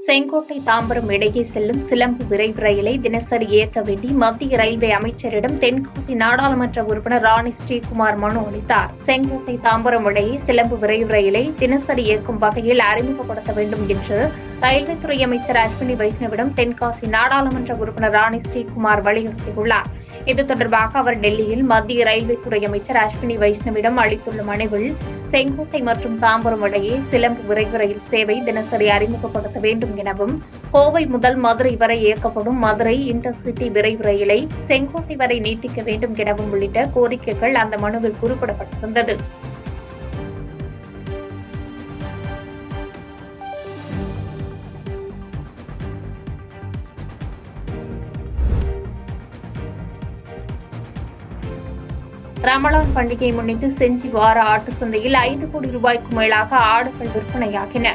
செங்கோட்டை தாம்பரம் இடையே செல்லும் சிலம்பு விரைவு ரயிலை தினசரி இயக்க வேண்டி மத்திய ரயில்வே அமைச்சரிடம் தென்காசி நாடாளுமன்ற உறுப்பினர் ராணி ஸ்ரீகுமார் மனு அளித்தார். செங்கோட்டை தாம்பரம் இடையே சிலம்பு விரைவு ரயிலை தினசரி இயக்கும் வகையில் அறிமுகப்படுத்த வேண்டும் என்று ரயில்வே துறை அமைச்சர் அஸ்வினி வைஷ்ணவிடம் தென்காசி நாடாளுமன்ற உறுப்பினர் ராணி ஸ்ரீகுமார் வலியுறுத்தியுள்ளார். இது தொடர்பாக அவர் டெல்லியில் மத்திய ரயில்வே துறை அமைச்சர் அஸ்வினி வைஷ்ணவிடம் அளித்துள்ள மனுவில் செங்கோட்டை மற்றும் தாம்பரம் இடையே சிலம்பு விரைவு ரயில் சேவை தினசரி அறிமுகப்படுத்த வேண்டும் எனவும், கோவை முதல் மதுரை வரை இயக்கப்படும் மதுரை இன்டர்சிட்டி விரைவு ரயிலை செங்கோட்டை வரை நீட்டிக்க வேண்டும் எனவும் உள்ளிட்ட கோரிக்கைகள் அந்த மனுவில் குறிப்பிடப்பட்டிருந்தது. ரமலான் பண்டிகையை முன்னிட்டு செஞ்சி வார ஆட்டு சந்தையில் 5 கோடி ரூபாய்க்கும் மேலாக ஆடுகள் விற்பனையாகின.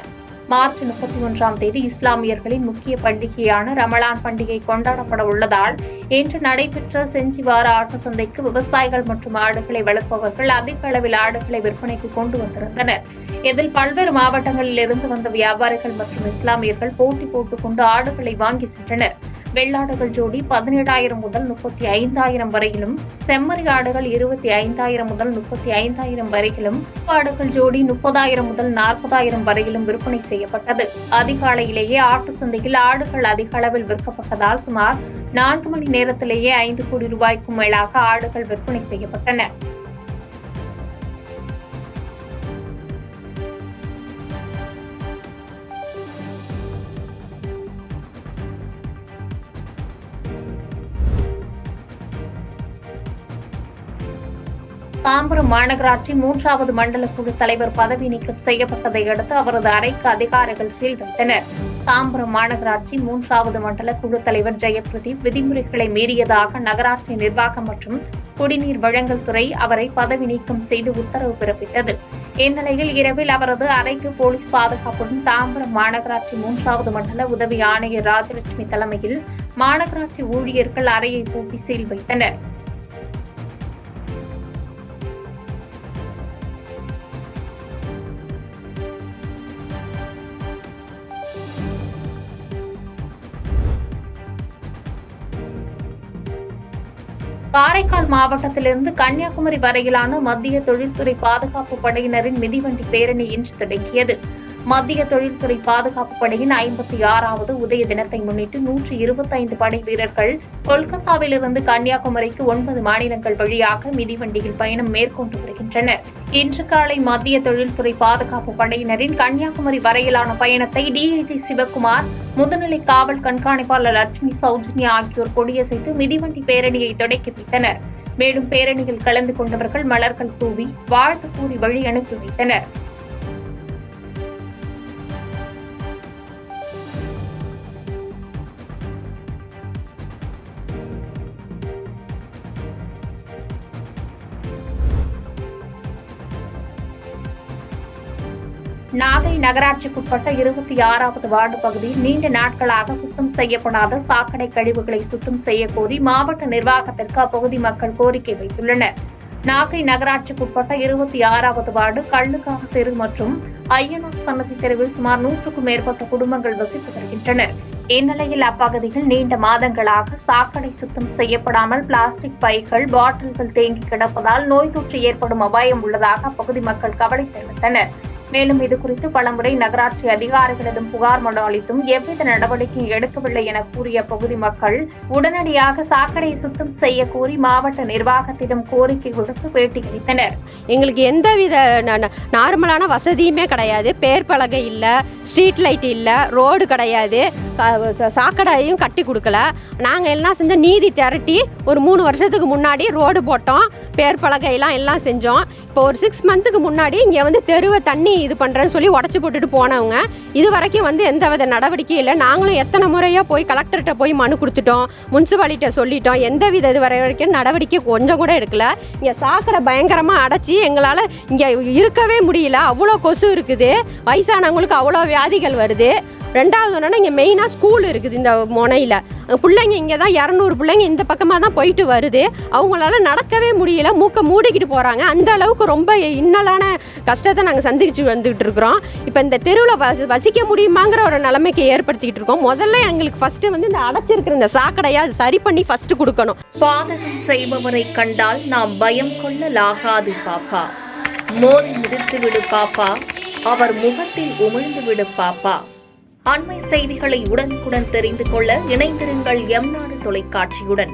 மார்ச் 31ஆம் தேதி இஸ்லாமியர்களின் முக்கிய பண்டிகையான ரமலான் பண்டிகை கொண்டாடப்பட உள்ளதால் இன்று நடைபெற்ற செஞ்சி வார ஆட்டு சந்தைக்கு விவசாயிகள் மற்றும் ஆடுகளை வளர்ப்பவர்கள் அதிக அளவில் ஆடுகளை விற்பனைக்கு கொண்டு வந்திருந்தனர். இதில் பல்வேறு மாவட்டங்களில் இருந்து வந்த வியாபாரிகள் மற்றும் இஸ்லாமியர்கள் போட்டி போட்டுக் கொண்டு ஆடுகளை வாங்கி சென்றனர். வெள்ளாடுகள் ஜோடி 17,000 முதல் 35,000 வரையிலும், செம்மறி ஆடுகள் 25,000 முதல் 35,000 வரையிலும், ஆடுகள் ஜோடி 30,000 முதல் 40,000 வரையிலும் விற்பனை செய்யப்பட்டது. அதிகாலையிலேயே ஆட்டு சந்தையில் ஆடுகள் அதிக அளவில் விற்கப்பட்டதால் சுமார் 4 மணி நேரத்திலேயே 5 கோடி ரூபாய்க்கும் மேலாக ஆடுகள் விற்பனை செய்யப்பட்டன. தாம்பரம் மாநகராட்சி 3வது மண்டல குழு தலைவர் பதவி நீக்கம் செய்யப்பட்டதை அடுத்து அவரது அறைக்கு அதிகாரிகள் சீல் வைத்தனர். தாம்பரம் மாநகராட்சி 3வது மண்டல குழு தலைவர் ஜெயபிரதீப் விதிமுறைகளை மீறியதாக நகராட்சி நிர்வாகம் மற்றும் குடிநீர் வழங்கல் துறை அவரை பதவி நீக்கம் செய்து உத்தரவு பிறப்பித்தது. இந்நிலையில் இரவில் அவரது அறைக்கு போலீஸ் பாதுகாப்புடன் தாம்பரம் மாநகராட்சி 3வது மண்டல உதவி ஆணையர் ராஜலட்சுமி தலைமையில் மாநகராட்சி ஊழியர்கள் அறையை பூட்டி சீல் வைத்தனர். காரைக்கால் மாவட்டத்திலிருந்து கன்னியாகுமரி வரையிலான மத்திய தொழில்துறை பாதுகாப்பு படையினரின் மிதிவண்டி பேரணி இன்று தொடங்கியது. மத்திய தொழில்துறை பாதுகாப்பு படையின் 56வது உதய தினத்தை முன்னிட்டு 125 படை வீரர்கள் கொல்கத்தாவிலிருந்து கன்னியாகுமரிக்கு 9 மாநிலங்கள் வழியாக மிதிவண்டியில் பயணம் மேற்கொண்டு வருகின்றனர். இன்று காலை மத்திய தொழில்துறை பாதுகாப்பு படையினரின் கன்னியாகுமரி வரையிலான பயணத்தை டிஐஜி சிவக்குமார், முதுநிலை காவல் கண்காணிப்பாளர் லட்சுமி சௌஜன்யா ஆகியோர் கொடியசைத்து மிதிவண்டி பேரணியை தொடக்கி வைத்தனர். மேலும் பேரணியில் கலந்து கொண்டவர்கள் மலர்கள் தூவி வாழ்த்து கூறி வழி அனுப்பி வைத்தனர். நாகை நகராட்சிக்குட்பட்ட 26வது வார்டு பகுதியில் நீண்ட நாட்களாக சுத்தம் செய்யப்படாத சாக்கடை கழிவுகளை சுத்தம் செய்யக்கோரி மாவட்ட நிர்வாகத்திற்கு அப்பகுதி மக்கள் கோரிக்கை வைத்துள்ளனர். நாகை நகராட்சிக்குட்பட்ட 26வது வார்டு கள்ளுக்காக தெரு மற்றும் ஐயனார் சன்னதி தெருவில் சுமார் 100க்கும் மேற்பட்ட குடும்பங்கள் வசித்து வருகின்றனர். இந்நிலையில் அப்பகுதியில் நீண்ட மாதங்களாக சாக்கடை சுத்தம் செய்யப்படாமல் பிளாஸ்டிக் பைகள், பாட்டில்கள் தேங்கி கிடப்பதால் நோய் தொற்று ஏற்படும் அபாயம் உள்ளதாக அப்பகுதி மக்கள் கவலை தெரிவித்தனர். மேலும் இதுகுறித்து பலமுறை நகராட்சி அதிகாரிகளிடம் புகார் மனு அளித்தும் எவ்வித நடவடிக்கையும் எடுக்கவில்லை என கூறிய பகுதி மக்கள் உடனடியாக சாக்கடையை சுத்தம் செய்ய கோரி மாவட்ட நிர்வாகத்திடம் கோரிக்கை விடுத்து பேட்டியளித்தனர். எங்களுக்கு எந்தவித நார்மலான வசதியுமே கிடையாது. பேர் பலகை இல்லை, ஸ்ட்ரீட் லைட் இல்லை, ரோடு கிடையாது, சாக்கடையும் கட்டி கொடுக்கல. நாங்கள் எல்லாம் செஞ்சோம், நீதி திரட்டி ஒரு 3 வருஷத்துக்கு முன்னாடி ரோடு போட்டோம், பேர் பலகையெல்லாம் எல்லாம் செஞ்சோம். இப்போ ஒரு 6 மந்த்துக்கு முன்னாடி இங்கே வந்து தெருவை தண்ணி இது பண்ணுறேன்னு சொல்லி உடச்சி போட்டுட்டு போனவங்க இது வரைக்கும் வந்து எந்தவித நடவடிக்கையும் இல்லை. நாங்களும் எத்தனை முறையாக போய் கலெக்டர்கிட்ட போய் மனு கொடுத்துட்டோம், முனிசிபாலிட்ட சொல்லிட்டோம். எந்தவித இது வரைக்கும் நடவடிக்கை கொஞ்சம் கூட எடுக்கல. இங்கே சாக்கடை பயங்கரமாக அடைச்சி எங்களால் இங்கே இருக்கவே முடியல. அவ்வளோ கொசு இருக்குது, வயசானவங்களுக்கு அவ்வளோ வியாதிகள் வருது. ரெண்டாவது ஒன்றுனா இங்கே மெயினாக ஸ்கூல் இருக்குது இந்த முனையில். பிள்ளைங்க இங்கே தான் 200 பிள்ளைங்க இந்த பக்கமாக தான் போயிட்டு வருது. அவங்களால நடக்கவே முடியல, மூக்க மூடிக்கிட்டு போகிறாங்க. அந்த அளவுக்கு ரொம்ப இன்னலான கஷ்டத்தை நாங்கள் சந்திச்சு வந்துக்கிட்டு இருக்கிறோம். இப்போ இந்த தெருவில் வசிக்க முடியுமாங்கிற ஒரு நிலைமைக்கு ஏற்படுத்திக்கிட்டு இருக்கோம். முதல்ல எங்களுக்கு ஃபஸ்ட்டு வந்து இந்த அடைச்சிருக்கிற இந்த சாக்கடையை அது சரி பண்ணி ஃபஸ்ட்டு கொடுக்கணும். பாதகம் செய்பவரை கண்டால் நாம் பயம் கொள்ளலாகாது பாப்பா, மோதி மிதித்து விடு பாப்பா, அவர் முகத்தில் உமிழ்ந்து விடு பாப்பா. அண்மை செய்திகளை உடனுக்குடன் தெரிந்து கொள்ள இணைந்திருங்கள் எம் நாடு தொலைக்காட்சியுடன்.